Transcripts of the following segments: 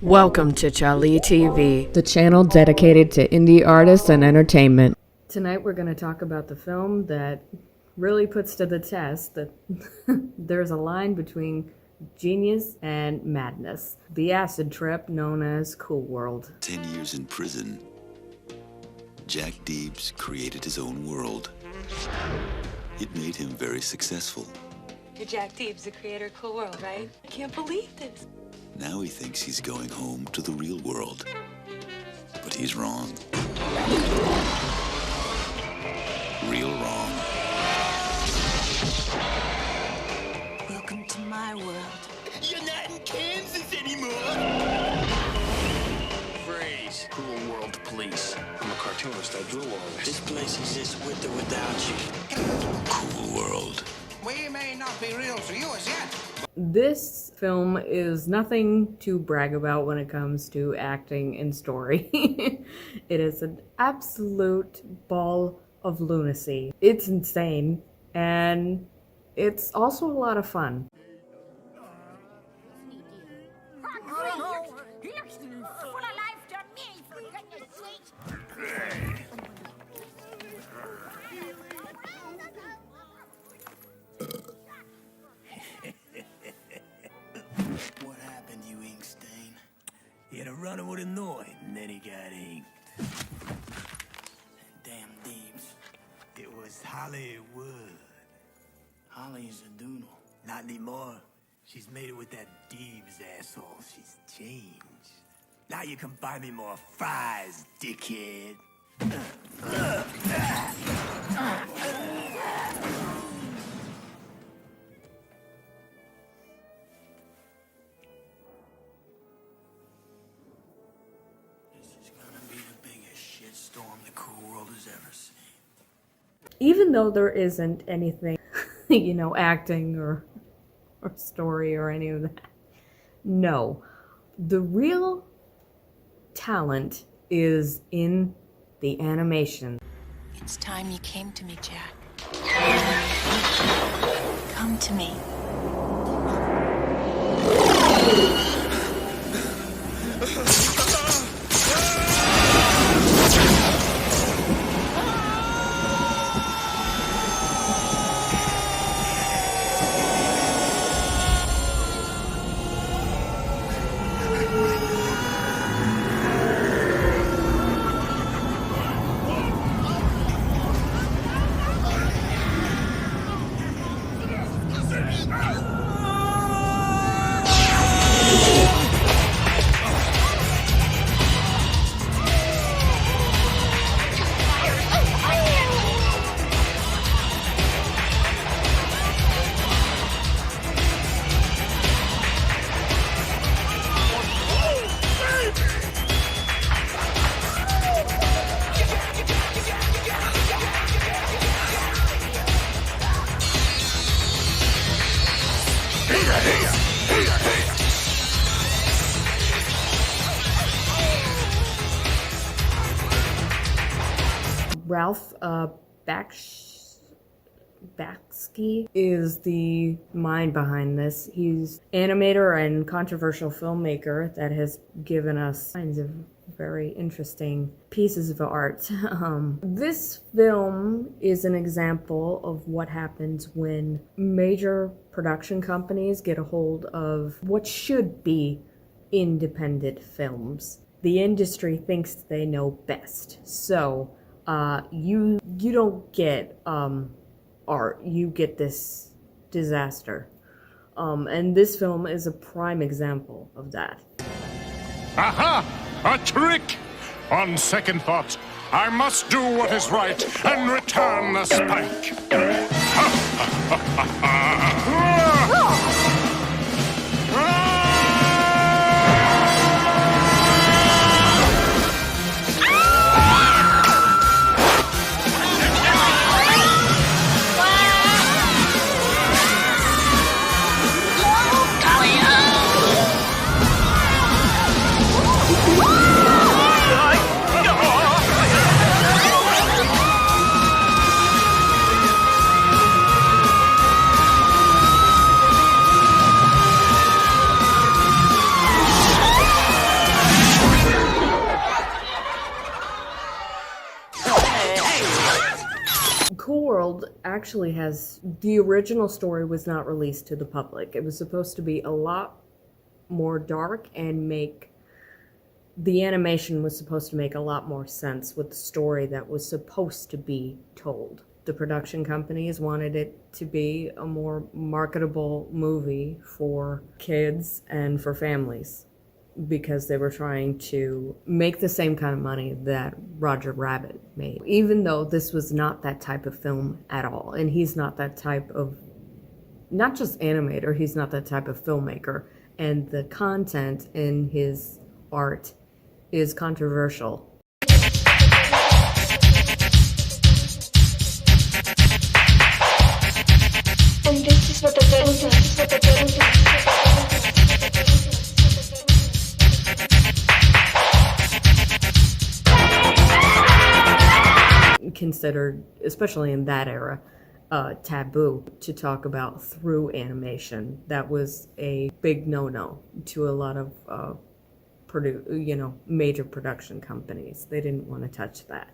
Welcome to To Chaleigh TV, the channel dedicated to indie artists and entertainment. Tonight we're going to talk about the film that really puts to the test that there's a line between genius and madness. The acid trip known as Cool World. 10 years in prison, Jack Deebs created his own world. It made him very successful. You're Jack Deebs, the creator of Cool World, right? I can't believe this. Now he thinks he's going home to the real world. But he's wrong. Real wrong. Welcome to my world. You're not in Kansas anymore! Freeze. Cool World Police. I'm a cartoonist. I drew all this. This place exists with or without you. Cool world. We may not be real to you as yet. This film is nothing to brag about when it comes to acting and story. It is an absolute ball of lunacy. It's insane, and it's also a lot of fun. What happened, you ink stain? He had a run-in with a Noid, and then he got inked. Damn Deebs. It was Hollywood. Holly's a doodle. Not anymore. She's made it with that Deebs asshole. She's changed. Now you can buy me more fries, dickhead. Storm the cool world has ever seen. Even though there isn't anything, acting or story or any of that. No. The real talent is in the animation. It's time you came to me, Jack. Come to me. Ralph Bakshi is the mind behind this. He's animator and controversial filmmaker that has given us kinds of very interesting pieces of art. This film is an example of what happens when major production companies get a hold of what should be independent films. The industry thinks they know best. So you don't get art, you get this disaster. And this film is a prime example of that. Aha! A trick! On second thought, I must do what is right and return the spike. actually has, the original story was not released to the public. It was supposed to be a lot more dark and the animation was supposed to make a lot more sense with the story that was supposed to be told. The production companies wanted it to be a more marketable movie for kids and for families because they were trying to make the same kind of money that Roger Rabbit made. Even though this was not that type of film at all, and he's not that type of, not just animator, he's not that type of filmmaker, and the content in his art is controversial. And this is what the considered, especially in that era, taboo to talk about through animation. That was a big no-no to a lot of major production companies. They didn't want to touch that.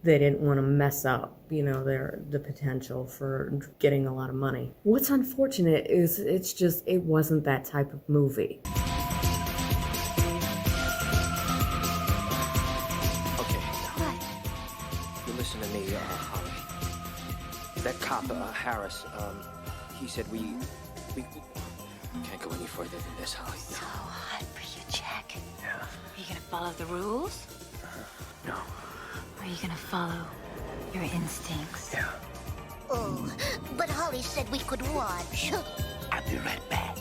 They didn't want to mess up, the potential for getting a lot of money. What's unfortunate is it wasn't that type of movie. Okay. You listen to me, Holly. That cop, Harris, he said we can't go any further than this, Holly. So hot for you, Jack. Yeah. Are you gonna follow the rules? No. Or are you gonna follow your instincts? Yeah. Oh, but Holly said we could watch. I'll be right back.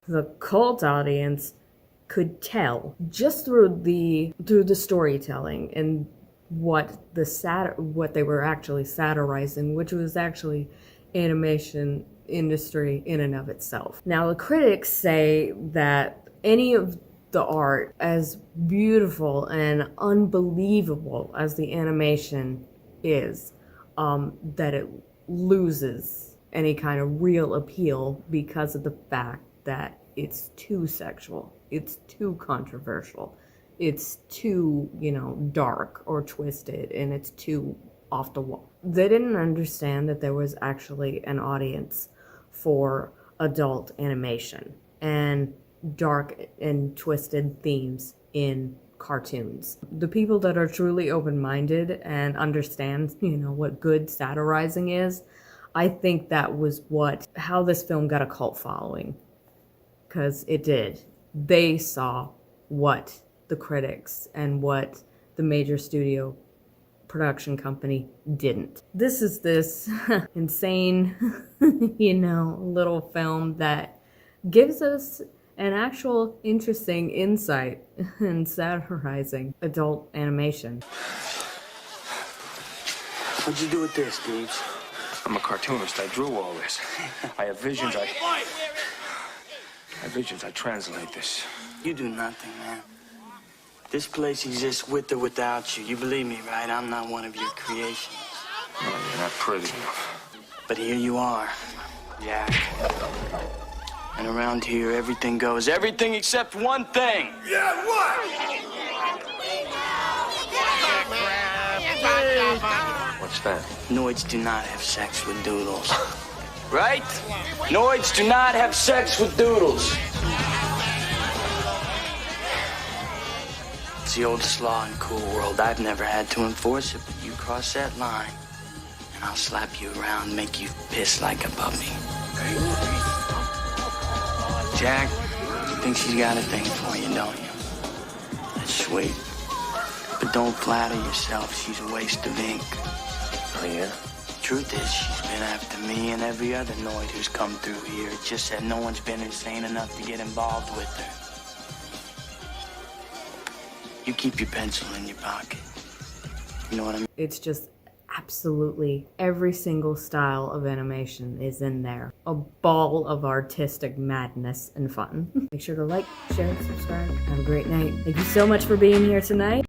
The cult audience could tell just through the storytelling and what they were actually satirizing, which was actually animation industry in and of itself. Now, the critics say that any of the art, as beautiful and unbelievable as the animation is, that it loses any kind of real appeal because of the fact that it's too sexual, it's too controversial, it's too, dark or twisted, and it's too off the wall. They didn't understand that there was actually an audience for adult animation and dark and twisted themes in cartoons. The people that are truly open-minded and understand, what good satirizing is, I think that was how this film got a cult following. Because it did. They saw what the critics and what the major studio production company didn't. This is this insane, little film that gives us an actual interesting insight in satirizing adult animation. What'd you do with this, Deeds? I'm a cartoonist. I drew all this. I have visions. I have visions. I translate this. You do nothing, man. This place exists with or without you. You believe me, right? I'm not one of your creations. No, you're not pretty enough. But here you are, Jack. And around here, everything goes. Everything except one thing. Yeah, what? What's that? Noids do not have sex with doodles. Right? Noids do not have sex with doodles. It's the oldest law in Cool World. I've never had to enforce it, but you cross that line, and I'll slap you around, make you piss like a puppy. Jack, you think she's got a thing for you, don't you? That's sweet. But don't flatter yourself. She's a waste of ink. Oh, yeah? Truth is, she's been after me and every other Noid who's come through here. It's just that no one's been insane enough to get involved with her. You keep your pencil in your pocket. You know what I mean? It's just absolutely every single style of animation is in there. A ball of artistic madness and fun. Make sure to like, share, and subscribe. Have a great night. Thank you so much for being here tonight.